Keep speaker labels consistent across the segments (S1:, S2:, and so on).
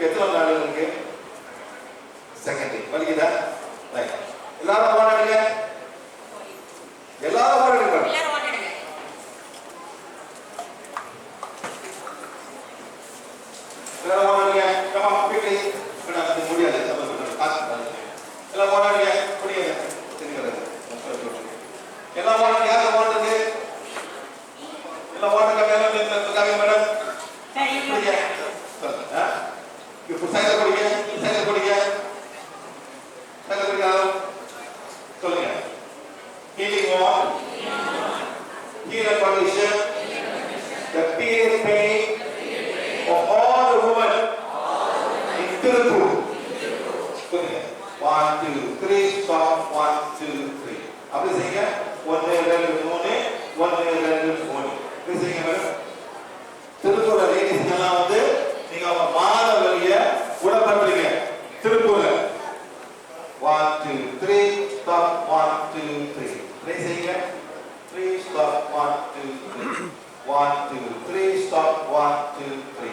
S1: எத்தனை நாள் இருக்கு? செகண்ட் வலிக்குதா? ரைட். எல்லாரும் வாடுங்க. எல்லாரும் வாடுங்க. எல்லாரும் வாடுங்க. எல்லாரும் வாடுங்க. கமா பிடி. நான் அது முடியாது. எல்லாம் வாடுங்க. முடியாது. தெரியுது. எல்லாம் வாடுங்க. யார் வாடுங்க? எல்லாம் வாடுங்க. மேல நின்னுங்க மேடம். சரி. இப்போ சைடுல போடுங்க. சைடுல போடுங்க. சைடுல போடுங்க. சொல்லுங்க. Healing what? Healing condition. The period pain of all the women in Tirupur. சொல்லுங்க. 1 2 3 stop. 1 2 3. அப்படி செய்யுங்க. 1 2 3 1 2 3. இப்படி செய்யுங்க மேடம். திருப்பூர்ல லேடிஸ் எல்லாம் வந்து நீங்க அவங்க மாத வலிய குணப்படுத்துறீங்க. திருப்பூர்ல 1 2 3 stop. 1 2 3. ப்ளே செய்யுங்க. 3 stop. 1 2 3. 1 2 3 stop. 1 2 3.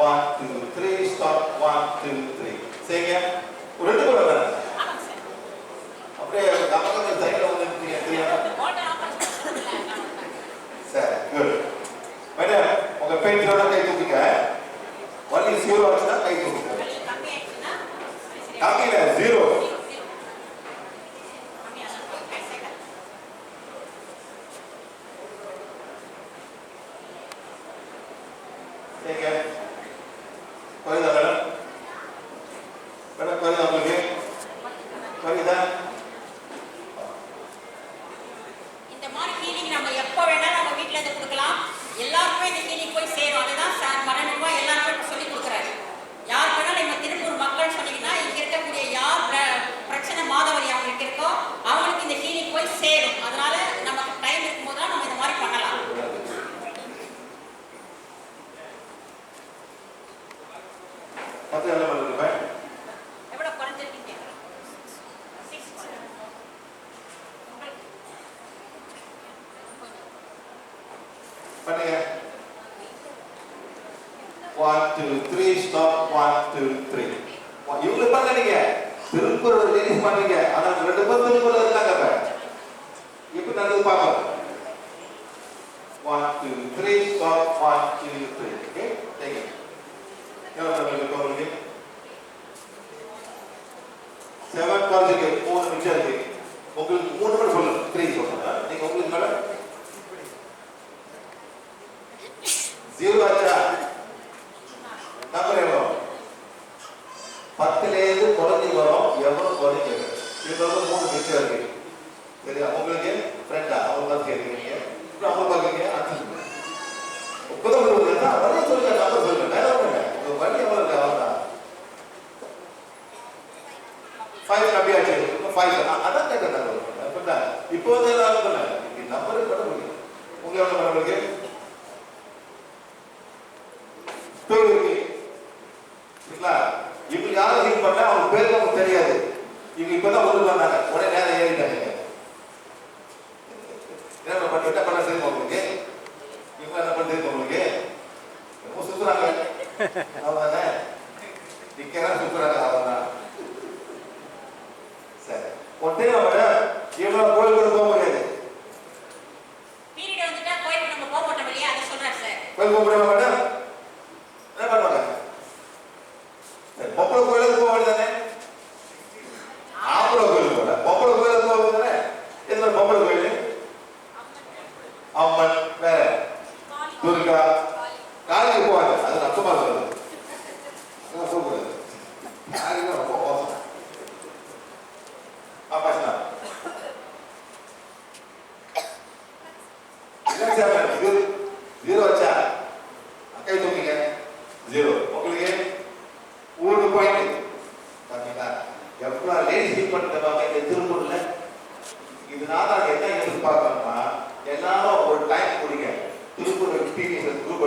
S1: 1 2 3 stop. 1 2 3. செய்யுங்க. ஒரு ரெண்டு கூட வரேன். அப்படியே நமக்கு சைடுல வந்து நிக்கிறீங்க. தெரியுமா? சரி, குட். மேடம் உங்க பெயிண்டரோட கை தூக்குங்க. வலி 0 ஆச்சுன்னா கை தூக்குங்க. கம்மியில 0. சரிங்க. புரியுதா மேடம்? மேடம் புரியுதா உங்களுக்கு? புரியுதா?
S2: இந்த மாதிரி ஹீலிங் நம்ம எப்போ வேணாலும் நம்ம வீட்டில் இருந்து கொடுக்கலாம். எல்லாருக்குமே இந்த ஹீலிங் போய் சேரும். அதுதான் சார் மரணமா எல்லாருக்கும் சொல்லி கொடுக்குறாரு. யார் வேணாலும் நம்ம திருப்பூர் மக்கள் சொன்னீங்கன்னா இங்கே இருக்கக்கூடிய யார் பிரச்சனை மாதவரி அவங்களுக்கு இருக்கோ அவங்களுக்கு இந்த ஹீலிங் போய் சேரும். அதனால நமக்கு டைம் இருக்கும்போது தான் நம்ம இந்த மாதிரி பண்ணலாம். எவ்வளோ குறைஞ்சிருக்கீங்க? 6
S1: பண்ணுங்க. 1 2 3 stop. 1 2 3. இவ்வளவு பண்ணீங்க. திருப்பூர் லேடிஸ் பண்ணீங்க. ஆனா ரெண்டு பேர் திருப்பூர்ல இருக்காங்க. இப்ப நடந்து பாப்போம். 1 2 3 stop. 1 2 3. ஓகே? Thank you. எவ்வளவு போறீங்க? 7 காலேஜ்க்கு 3 நிமிஷம் இருக்கு. உங்களுக்கு 3 மட்டும் சொல்லுங்க. 3 சொல்லுங்க. நீங்க உங்களுக்கு மேடம் 0 ஆச்சா? நம்பர் எவ்வளோ? 10ல இருந்து குறைஞ்சி வரும். எவ்வளோ குறைஞ்சி இவ்வளவு 3 நிமிஷம் இருக்கு. சரியா? உங்களுக்கு ஃப்ரெண்டா அவங்க பார்த்து கேட்குறீங்க. இப்போ அவங்க பார்க்குறீங்க. இப்போதான் வரைய சொல்லுங்க. நம்பர் சொல்லுங்க. வேற ஒன்றுங்க. உங்கள் வண்டி எவ்வளோ இருக்கு? அவ்வளோதான். 5 கம்மியாச்சு. 5 அதான் கேட்க இப்போ வந்து நம்பரு பண்ண முடியும். உங்க எவ்வளோ பண்ண முடியும்? 2 இருக்கு. சரிங்களா? இவங்க யாரும் ஹீல் பண்ண அவங்க பேருக்கு அவங்களுக்கு தெரியாது. இவங்க இப்பதான் ஒன்று பண்ணாங்க. உடனே நேரம் ஏறிட்டாங்க. என்ன பண்ணிட்டா பண்ண தெரியுமா உங்களுக்கு? இவங்க என்ன பண்ண தெரியுமா உங்களுக்கு? ரொம்ப சுத்துறாங்க. அவதானே நிக்கிறா சுத்துறாங்க. அவதான் சரி. ஒன்றே நம்ம இவ்வளவு கோயிலுக்கு போக முடியாது.
S2: பீரியட் வந்துட்டா கோயிலுக்கு நம்ம போக மாட்டோம் இல்லையா? அதை சொல்றாரு சார்.
S1: கோயில் போக முடியாது மேடம். என்ன பண்ணுவாங்க? பொம்பளை கோயிலுக்கு போக வேண்டியதானே? ஆம்பளை கோயிலுக்கு போகல. பொம்பளை கோயிலுக்கு போக வேண்டியதானே? எதுல பொம்பளை கோயில்? அம்மன் வேற துர்கா காளிக்கு போவாங்க. அது ரத்தமா இருக்காது. போகக்கூடாது. யாருக்கும் ரொம்ப மோசம். ஆபாஷா ஜீரோ வச்சா அக்கை தூக்கிங்க. 0 உங்களுக்கு 1 பாயிண்ட். பாத்தீங்களா? எவ்வளவு லேடிஸ் ஹீல் பண்ணிட்டு இந்த திருப்பூர்ல. இதனால என்ன எதிர்பார்க்கணும்னா எல்லாரும் ஒரு டைம் கொடுங்க. திருப்பூர் எக்ஸ்பீரியன்ஸ் குரூப்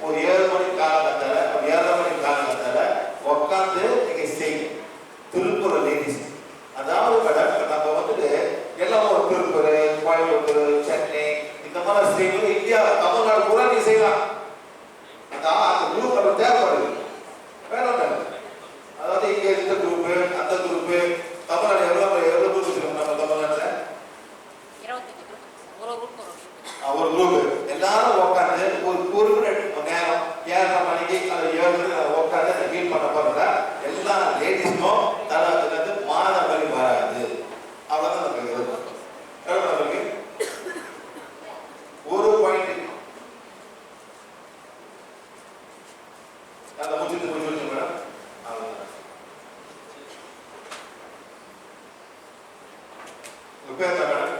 S1: ஒரு 7 மணி காலகட்டத்தில் 7 மணி காலகட்டத்தில் உட்காந்து நீங்க செய்யுங்க. திருப்பூர் லேடிஸ் அதாவது மேடம் நம்ம வந்துட்டு எல்லாம் ஒரு திருப்பூர், கோயம்புத்தூர், சென்னை இந்த மாதிரி ஸ்டேட்ல இந்தியா தமிழ்நாடு பூரா நீ செய்யலாம். அந்த குரூப் நம்ம தேவைப்படுது. வேற ஒன்று லேடிஸ்க்கும் தலை மாத வலி வராது. அவ்வளோதான் நமக்கு எதிர்பார்க்கும். எவ்வளோ நமக்கு ஒரு பாயிண்ட் அதை முடிச்சுட்டு மேடம். அவ்வளோதான். உங்க பேர் என்ன மேடம்?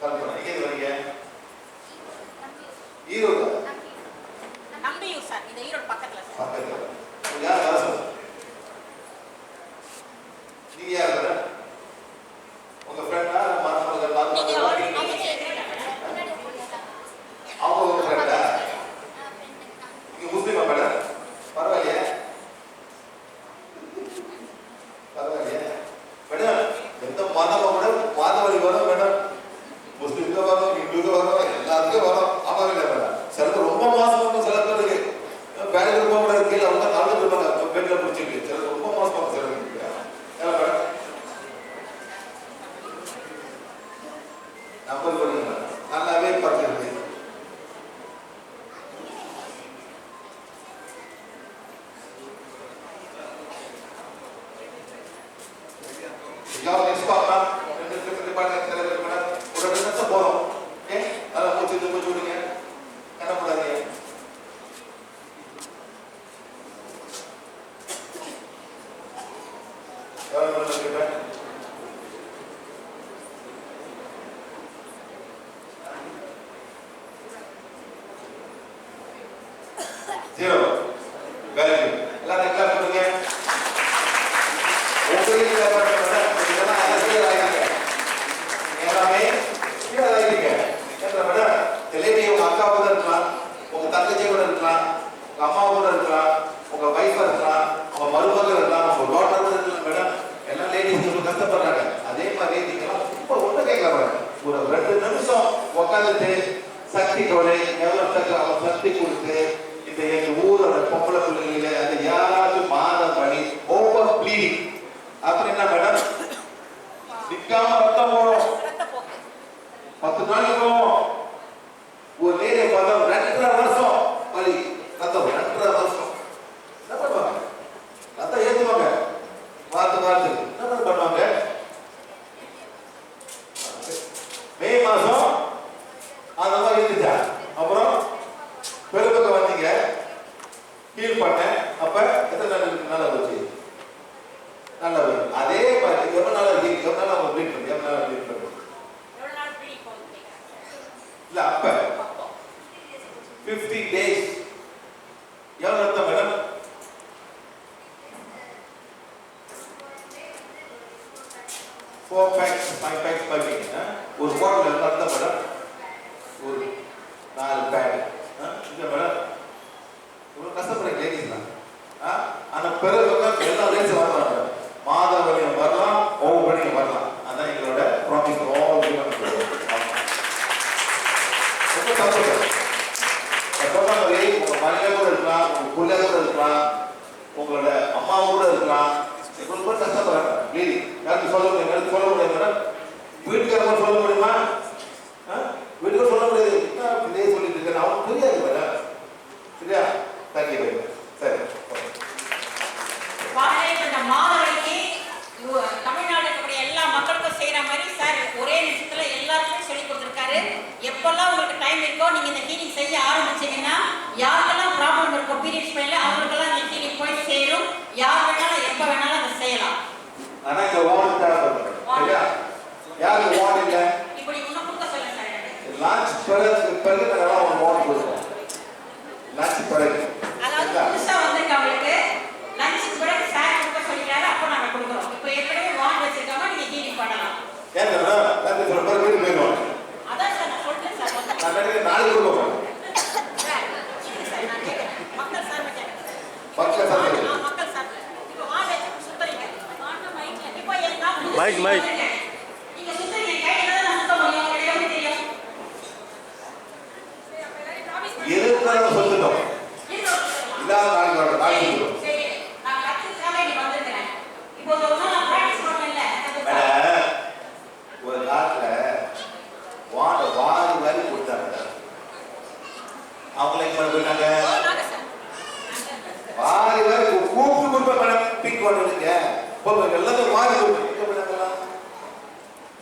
S1: கல்பனா. எங்கே வரீங்க? ஈரோடு.
S2: நம்பியூர் சார், இந்த ஈரோடு பக்கத்துல சார்.
S1: பக்கத்துல. யார் வேலை சொல்லுங்க? நீங்க யார் வேலை? உங்க ஃப்ரெண்டா? மற்றவங்க
S2: நீங்க
S1: அவங்க உங்க ஃப்ரெண்டா? நீங்க முஸ்லீமா மேடம்? பரவாயில்லையே பரவாயில்லையே மேடம். எந்த மதமும் கூட மாத வழி வரும் மேடம். முஸ்லீம்க்கு வரும், இந்துக்கு வரும், எல்லாத்துக்கும் வரும். ஆமா இல்லை மேடம். சிலது ரொம்ப மாசம் வரும். சில பேருக்கு வேலைக்கு ரொம்ப கூட கீழே அவங்க நடந்து இருப்பாங்க பெண்களை பிடிச்சிருக்கு. சிலது ரொம்ப மாசம் வரும். சிலருக்கு மேடம் நம்பர் கொடுங்க மேடம். நல்லாவே பார்த்துருக்கு. Y'all stop now. ரெண்டு பாருங்க மேடம். ஒரு 2 நிமிஷம் போறோம். ஓகே? நல்லா மூச்சு விடுங்க. என்ன பண்ணாதீங்க. எவ்வளவு நேரம் இருக்கு? 0. Very good. எல்லாரும் கிளாப் பண்ணுங்க. உங்களுக்கு கிளாப் பண்ணுங்க. இதெல்லாம் அலசியல் ஆகிங்க. எல்லாமே கீழே ஆகிங்க. என்ன மேடம்? லேடி உங்க அக்கா கூட இருக்கலாம், உங்க தங்கச்சி கூட இருக்கலாம், உங்க அம்மா கூட இருக்கலாம், உங்க வைஃபா இருக்கலாம், உங்க மருமகள் இருக்கலாம், உங்க டாட்டர் கூட இருக்கலாம் மேடம். எல்லாம் லேடிஸ் ரொம்ப கஷ்டப்படுறாங்க. அதே மாதிரி நீங்களாம் ரொம்ப ஒண்ணு கேட்கலாம் மேடம். ஒரு 2 நிமிஷம் உட்காந்துட்டு சக்தி கொலை எவ்வளவு சக்தி கொடுத்து இந்த எங்க ஊரோட பொம்பளை பிள்ளைங்கள அது யாராச்சும் மாத வலி ஓவர் ப்ளீடிங் அப்புறம் என்ன மேடம்? நிக்காம ரத்தம் போடும். 10 நாளைக்கு போவோம். ஒரு லேடியை பார்த்தா 2.5 வருஷம் வலி ரத்தம் 2.5 வருஷம். என்ன பண்ணுவாங்க? ரத்தம் ஏற்றுவாங்க. பார்த்து என்ன பண்ணுவாங்க? மே மாசம் அந்த மாதிரி இருந்துச்சா? அப்புறம் பெரும்பக்கம் வந்தீங்க, ஹீல் பண்ணேன். அப்ப எத்தனை நாள் நல்லா போச்சு? நல்லா போச்சு. அதே மாதிரி எவ்வளவு நாள் அவங்க ப்ளீட் பண்ணி எவ்வளவு நாள் ப்ளீட் பண்ணி இல்ல அப்ப 15 days எவ்வளவு ரத்தம் மேடம்? 4 packs 5 packs பண்ணீங்க. ஒரு பாட்டில் எவ்வளவு ரத்தம் மேடம்? ஒரு 4 பேக். இந்த மேடம் இவ்வளவு கஷ்டப்படுற லேடிஸ் தான். ஆனா பிறகு எல்லா லேடிஸும் வரலாம். மாத வலியும் வரலாம், ஓவர் வலியும் வரலாம். அதான் எங்களோட ப்ராமிஸ் ஆல் ஹியூமன் ப்ரோக்ராம். ரொம்ப சந்தோஷம். சொன்ன மாதிரி உங்க மனைவியா கூட இருக்கலாம், உங்க பிள்ளையா கூட இருக்கலாம், உங்களோட அம்மாவை கூட இருக்கலாம். இவ்வளவு பேர் கஷ்டப்படுறாங்க. ப்ளீஸ் யாருக்கு சொல்ல முடியும்? எனக்கு சொல்ல முடியாது மேடம். வீட்டுக்காரங்க சொல்ல முடியுமா? வீட்டுக்கு சொல்ல முடியாது. என்ன இதே சொல்லிட்டு இருக்கேன் அவனுக்கு புரியாது மேடம். சரியா? Thank you madam. சரி
S2: இந்த மாதவழிக்கு தமிழ்நாடு இருக்கக்கூடிய எல்லா மக்களுக்கும் செய்யற மாதிரி சார் ஒரே நிமிஷத்துல எல்லாருக்கும் சொல்லி கொடுத்துருக்காரு. எப்பெல்லாம் உங்களுக்கு டைம் இருக்கோ நீங்க இந்த ஹீலிங் செய்ய ஆரம்பிச்சீங்கன்னா யாருக்கெல்லாம் ப்ராப்ளம் இருக்கும் பீரியட்ஸ் டைம்ல அவங்களுக்கெல்லாம் இந்த ஹீலிங் போய் சேரும். யார் வேணாலும் எப்ப வேணாலும் அதை செய்யலாம்.
S1: ஆனா இந்த வார்டு சரியா? யாருக்கு வார்டு இல்ல?
S2: இப்படி இன்னும் கொடுக்க சொல்லுங்க சார்.
S1: லான்ச் பிறகு நாங்க ஒரு வார்டு கொடுப்போம். லான்ச் பிறகு
S2: அதாவது புதுசா வந்திருக்கவங்களுக்கு லஞ்சுக்கு பிறகு சார் கொடுக்க சொல்லிட்டாரு. அப்போ நாங்க கொடுக்குறோம். இப்போ ஏற்கனவே வார்டு வச்சிருக்காங்க, நீங்க ஹீலிங் பண்ணலாம்.
S1: ஏன் லஞ்சு சொல்ல பிறகு வீட்டுக்கு போயிடுவாங்க.
S2: அதான் சார் நான் சொல்றேன் சார்.
S1: நான் நினைக்கிறேன் நாளைக்கு கொடுப்போம்.
S2: மக்கள் சார்
S1: மக்கள் சார்
S2: மக்கள் சார் இப்போ வார்டு வச்சு சுத்தறீங்க. இப்போ
S3: மைக்
S2: நீங்க சுத்தறீங்க. கையில தான் சுத்த முடியும். உங்களுக்கு எப்படி தெரியும்?
S1: இருக்கிறத சொல்லுங்க. இல்லாத நாளைக்கு
S2: சரி நான் கத்துக்காக இங்க வந்திருக்கேன். இப்போ ஒரு நாள் நான் பிராக்டிஸ் பண்ணல.
S1: ஒரு காலத்துல வாரி வாரி கொடுத்தாங்க. அவங்களை போயிட்டாங்க. வாரி வாரி கூப்பிட்டு கூட்டிட்டு வந்துருங்க. எல்லாத்தையும் மாறி போயிட்டு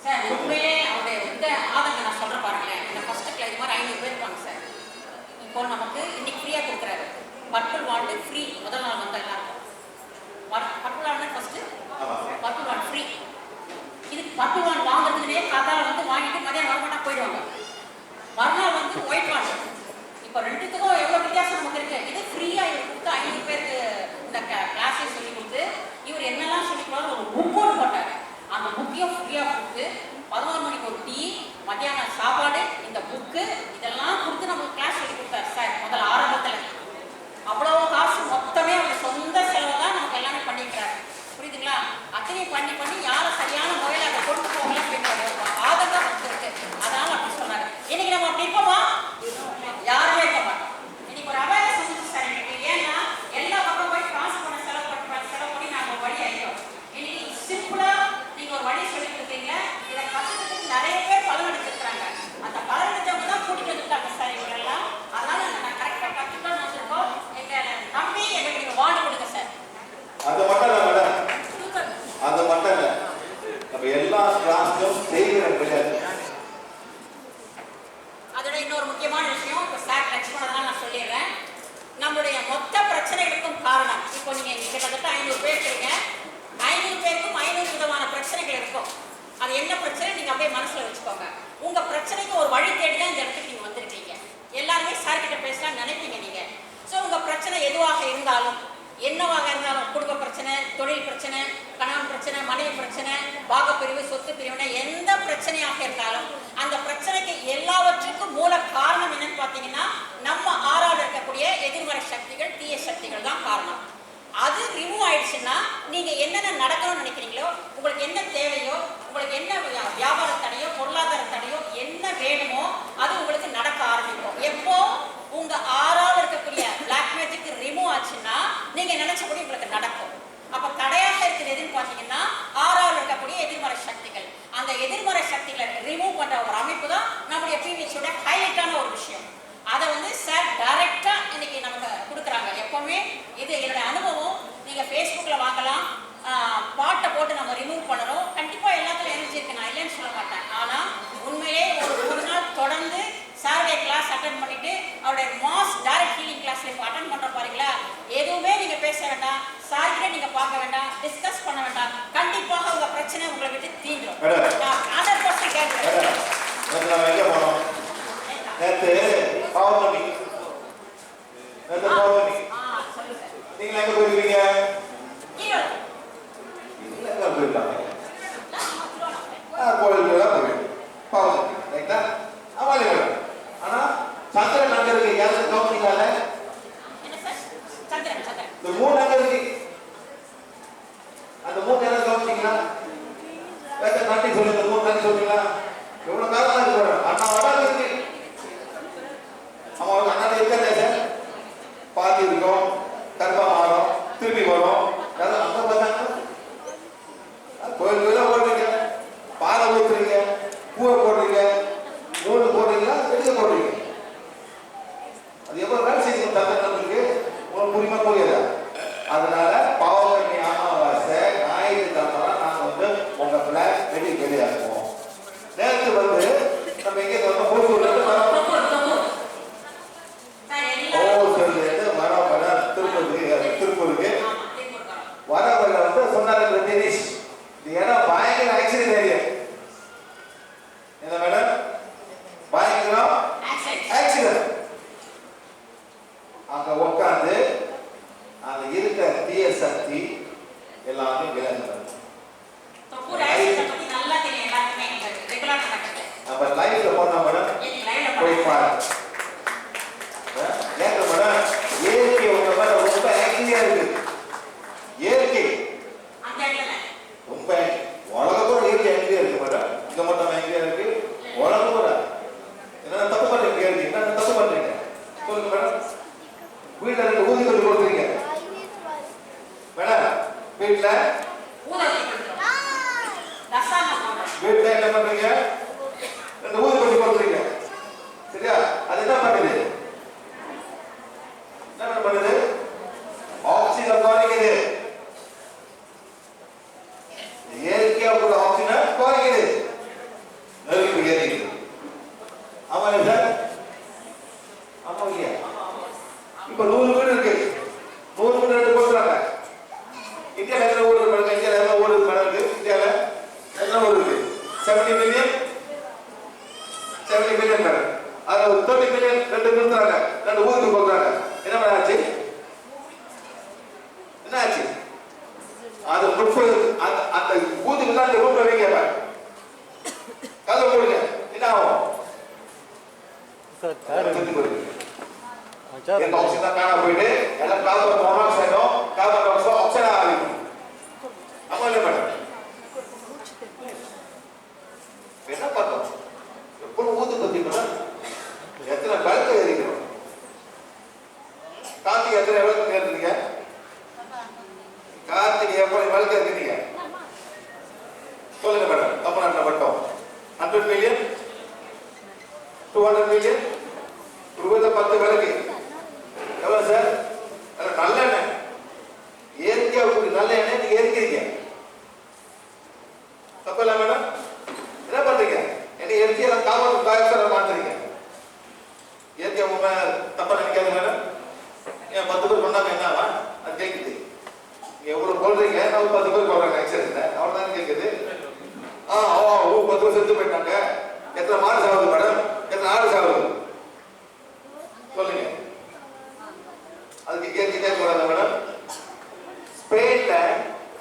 S2: சார் உண்மையிலே அவருடைய இந்த ஆதங்க நான் சொல்றேன் பாருங்களேன். இந்த ஃபர்ஸ்ட் கிளாஸ் இது மாதிரி 500 பேர் இருப்பாங்க சார். இப்போ நமக்கு இன்னைக்கு ஃப்ரீயா கொடுக்குறாரு. Purple vault free. முதல் நாள் வந்த எல்லாருக்கும் purple vault first purple vault free. இது பர்பிள் வால்ட் வாங்குறதுனே காத்தால வந்து வாங்கிட்டு மதியம் வரமாட்டா போயிடுவாங்க. மறுநாள் வந்து ஒயிட் வால்ட். இப்போ ரெண்டுத்துக்கும் எவ்வளவு வித்தியாசம் நமக்கு இருக்கு. இது ஃப்ரீயா இவர் கொடுத்து 500 பேருக்கு இந்த கிளாஸை சொல்லி கொடுத்து இவர் என்னெல்லாம் சொல்லி கொடுத்தாரு ஒரு புக் போட்டாரு. அந்த புக்கையும் ஃப்ரீயா கொடுத்து 11 மணிக்கு ஒரு டீ, மத்தியானம் சாப்பாடு, இந்த புக்கு இதெல்லாம் கொடுத்து நமக்கு கிளாஸ் சொல்லி கொடுத்தாரு சார். முதல்ல ஆரம்பத்தில் அவ்வளோ காசு மொத்தமே அவங்க சொந்த செலவு தான் நமக்கு எல்லாமே பண்ணிக்கிறாரு. புரியுதுங்களா? அத்தனையும் பண்ணி யாரும் சரியான முறையில் அதை கொண்டு போகல அப்படின்னு ஆதங்கம் வந்துருக்கு. அதனால அப்படி சொன்னாரு. இன்னைக்கு நம்ம அப்படி இருப்போமா? யாருமே இருக்க மாட்டோம். இன்னைக்கு ஒரு அவேர்னஸ் வந்துச்சு சார் எனக்கு. ஏன்னா எல்லா பக்கம் போய் காசு பண்ண செலவு பண்ணி நாங்கள் வழி ஆகிட்டோம். இன்னைக்கு சிம்பிளா நீங்க ஒரு வழி சொல்லி கொடுத்தீங்க. இதை கற்றுக்கிறதுக்கு நிறைய பேர் பலன் எடுத்துருக்காங்க. அந்த பலன் எடுத்தவங்க தான் கூட்டிட்டு வந்துட்டாங்க சார் இவங்களெல்லாம். அதனால நான் கரெக்டாக கற்றுக்கணும்னு வந்திருக்கோம். எங்க நம்பி எங்களுக்கு நீங்க வார்டு கொடுங்க சார்.
S1: அது மட்டும் இல்லை மேடம், அது மட்டும் இல்லை, நம்ம எல்லா கிளாஸ்லும் செய்கிற கிடையாது.
S2: அதோட இன்னொரு முக்கியமான விஷயம் இப்போ சார் டச் பண்ணதுனால நான் சொல்லிடுறேன். நம்மளுடைய மொத்த பிரச்சனைகளுக்கும் காரணம் இப்போ நீங்க கிட்டத்தட்ட 500 பேர் இருக்கீங்க. 500 பேருக்கும் 500 விதமான பிரச்சனைகள் இருக்கும். அது என்ன பிரச்சனை நீங்க அப்படியே மனசுல வச்சுக்கோங்க. உங்க பிரச்சனைக்கு ஒரு வழி தேடி தான் இந்த இடத்துக்கு நீங்க வந்திருக்கீங்க. எல்லாருமே சார் கிட்ட பேசலாம் நினைப்பீங்க நீங்க. ஸோ உங்க பிரச்சனை எதுவாக இருந்தாலும் என்னவாக இருந்தாலும், குடும்ப பிரச்சனை, தொழில் பிரச்சனை, கணவன் பிரச்சனை, மனைவி பிரச்சனை, பாகப்பிரிவு, சொத்து பிரிவினை, எந்த பிரச்சனையாக இருந்தாலும் அந்த பிரச்சனைக்கு எல்லாவற்றுக்கும் மூல காரணம் என்னன்னு பார்த்தீங்கன்னா நம்ம ஆறால் இருக்கக்கூடிய எதிர்மறை சக்திகள், தீய சக்திகள் தான் காரணம். அது ரிமூவ் ஆயிடுச்சுன்னா நீங்க என்னென்ன நடக்கணும்னு நினைக்கிறீங்களோ, உங்களுக்கு என்ன தேவையோ, உங்களுக்கு என்ன வியாபார தடையோ, பொருளாதார தடையோ, என்ன வேணுமோ அது உங்களுக்கு நடக்க ஆரம்பிக்கும். எப்போ உங்க ஆறால் இருக்கக்கூடிய பிளாக் மேஜிக் ரிமூவ் ஆச்சுன்னா நீங்க நினைச்சபடி உங்களுக்கு நடக்கும். அப்ப தடையாக இருக்கிறது எதுன்னு பாத்தீங்கன்னா ஆறால் இருக்கக்கூடிய எதிர்மறை சக்திகள். அந்த எதிர்மறை சக்திகளை ரிமூவ் பண்ற ஒரு அமைப்பு தான் நம்முடைய பிவிஎச்சோட ஹைலைட்டான ஒரு விஷயம். அதை வந்து சார் டைரக்டா இன்னைக்கு நமக்கு கொடுக்குறாங்க. எப்பவுமே இது என்னோட அனுபவம். நீங்க ஃபேஸ்புக்கில் வாங்கலாம், பாட்டை போட்டு நம்ம ரிமூவ் பண்ணணும். கண்டிப்பா எல்லாத்துலையும் எனர்ஜி இருக்கு, நான் இல்லைன்னு சொல்ல மாட்டேன். ஆனா உண்மையிலே ஒரு நாள் தொடர்ந்து சாருடைய கிளாஸ் அட்டன் பண்ணிட்டு அவருடைய மாஸ் டைரக்ட் ஹீலிங் கிளாஸ்ல இப்போ அட்டன் பண்ற பாருங்களா, எதுவுமே நீங்க பேச வேண்டாம், சார்கிட்ட நீங்க பார்க்க வேண்டாம், டிஸ்கஸ் பண்ண வேண்டாம். கண்டிப்பாக உங்க பிரச்சனை உங்களை விட்டு தீந்துடும். 100% கேட்கிறேன்.
S1: நேத்து பௌர்ணமி நீங்க எங்க போயிருக்கீங்க? இல்ல போயிருக்காங்க கோயிலுக்கு தான் போயிருக்கோம். பௌர்ணமி ரைட்டா? அவாலி மேடம். ஆனா சந்திரன் அங்க இருக்கு, யாரும் கவனிக்கல. இந்த 3 அங்க இருக்கு, அந்த 3 யாரும் கவனிக்கீங்களா? நன்றி சொல்லுங்க, 3 நன்றி சொல்லுங்களா? எவ்வளவு காலம் இருக்கு அண்ணா வராது இருக்கு. அவன் அண்ணா இருக்காதே சார், பாதி இருக்கும், கர்ப்பமாகும், திரும்பி வரும். அங்க பார்த்தாங்க கோயிலுக்கு ஓடுறீங்க, பாலை ஊத்துறீங்க, பூவை போடுறீங்க, நூறு போடுறீங்களா, வெளியே போடுறீங்க. அது எவ்வளவு வேலை செய்யணும் தந்தங்களுக்கு உங்களுக்கு புரியுமா புரியுதா? அதனால பௌர்ணமி அமாவாசை ஞாயிற்றுக்கிழமை நாங்க வந்து உங்க பிளாக் வெளியாக்குவோம். நேற்று வந்து நம்ம எங்க போட்டு திருப்பூருக்கு வரவங்க வந்து சொன்னாரு தினேஷ், இந்த இடம் பயங்கர ஆக்சிடென்ட் ஏரியா. என்ன மேடம்? பயங்கர ஆக்சிடென்ட். அங்க உட்காந்து அந்த இருக்க தீய சக்தி எல்லாமே விலங்குறது. நம்ம லைவ்ல போனா மேடம் போய் பாருங்க. ஏங்க மேடம், இயற்கை உங்க மேல ரொம்ப ஆக்டிவா இருக்கு. இயற்கை ரொம்ப உலகம் கூட இயற்கை ஆக்டிவா இருக்கு மேடம். இங்க மட்டும் ஆக்டிவா இருக்கு, உலகம் கூட. என்ன தப்பு பண்றீங்க? என்ன தப்பு பண்றீங்க சொல்லுங்க மேடம். வீட்டுல இருந்து ஊதி கொண்டு கொடுக்குறீங்க மேடம். வீட்டுல என்ன பண்றீங்க? ரெண்டு ஊதி கொண்டு கொடுக்குறீங்க. சரியா? அது என்ன பண்ணுது? என்ன பண்ணுது? ஆக்சிஜன் குறைக்குது. இந்தியாவில் எத்தனை ஊர் இருக்கு? இந்தியாவில் எத்தனை ஊர் இருக்கு? இந்தியாவில் எத்தனை ஊர் இருக்கு? 70 மில்லியன் 70 மில்லியன் மேடம். அதில் 30 மில்லியன் ரெண்டு நிறுத்துறாங்க, ரெண்டு ஊருக்கு கொடுக்குறாங்க. என்ன மேடம் ஆச்சு? என்ன ஆச்சு? அது 30 அந்த ஊருக்கு தான் இந்த ரூம்ல வைங்க. கதை போடுங்க, என்ன ஆகும்? எந்த ஆக்சிஜன் தான் காண போயிட்டு எல்லாம் கார்பன் மோனாக்சைடும் கார்பன் டை ஆக்சைடு ஆக்சைடா ஆகும். ஆமா இல்ல மேடம்? என்ன பார்த்தோம்? எப்போ ஊத்து பத்தினா எத்தனை பல்க் ஏறிக்கிறோம்? கார்த்திகை எத்தனை பல்க் ஏறினீங்க? கார்த்திகை எப்போ பல்க் ஏறினீங்க? சொல்லுங்க மேடம். தமிழ்நாட்டில் மட்டும் 100 மில்லியன் 200 மில்லியன் ரூபாய் 10 விலைக்கு எவ்வளவு சார்? நல்ல எண்ணெய் இயற்கையா நல்ல எண்ணெய் நீங்க எரிக்கிறீங்க. தப்பு இல்ல மேடம்? என்ன பண்றீங்க? என்ன இயற்கையா கார்பன் டை ஆக்சைடு மாத்துறீங்க. இயற்கை உங்க தப்பா நினைக்காது மேடம். ஏன் 10 பேர் பண்ணாம என்னவா? அது கேக்குது. நீங்க எவ்வளவு போடுறீங்க? நான் 10 பேர் போடுறாங்க ஆக்சிடென்ட்ல. அவ்வளவுதான் கேக்குது. 10 பேர் செத்து போயிட்டாங்க. எத்தனை மாடு சாகுது மேடம்? எத்தனை ஆடு சாகுது? சொல்லுங்க. அதுக்கு கேட்க கூடாது மேடம். ஸ்பெயின்ல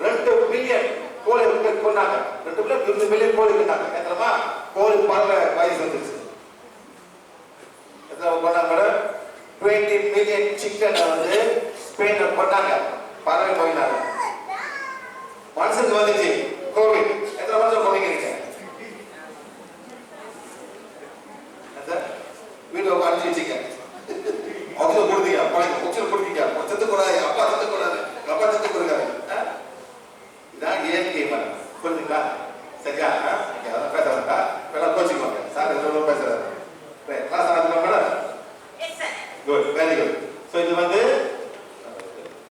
S1: 2 மில்லியன் கோழி கொண்டாங்க. 2 மில்லியன் கோழி கொண்டாங்க. எத்தனைமா கோழி பறவை வைரஸ் வந்துருச்சு. எத்தனை கொண்டாங்க மேடம்? 20 மில்லியன் சிக்கன் வந்து ஸ்பெயின்ல கொண்டாங்க. பறவை போயினாங்க. மனுஷனுக்கு வந்துச்சு கோவிட். எத்தனை மனுஷன் கொண்டீங்க? வீட்டுல உட்காந்து வச்சுக்க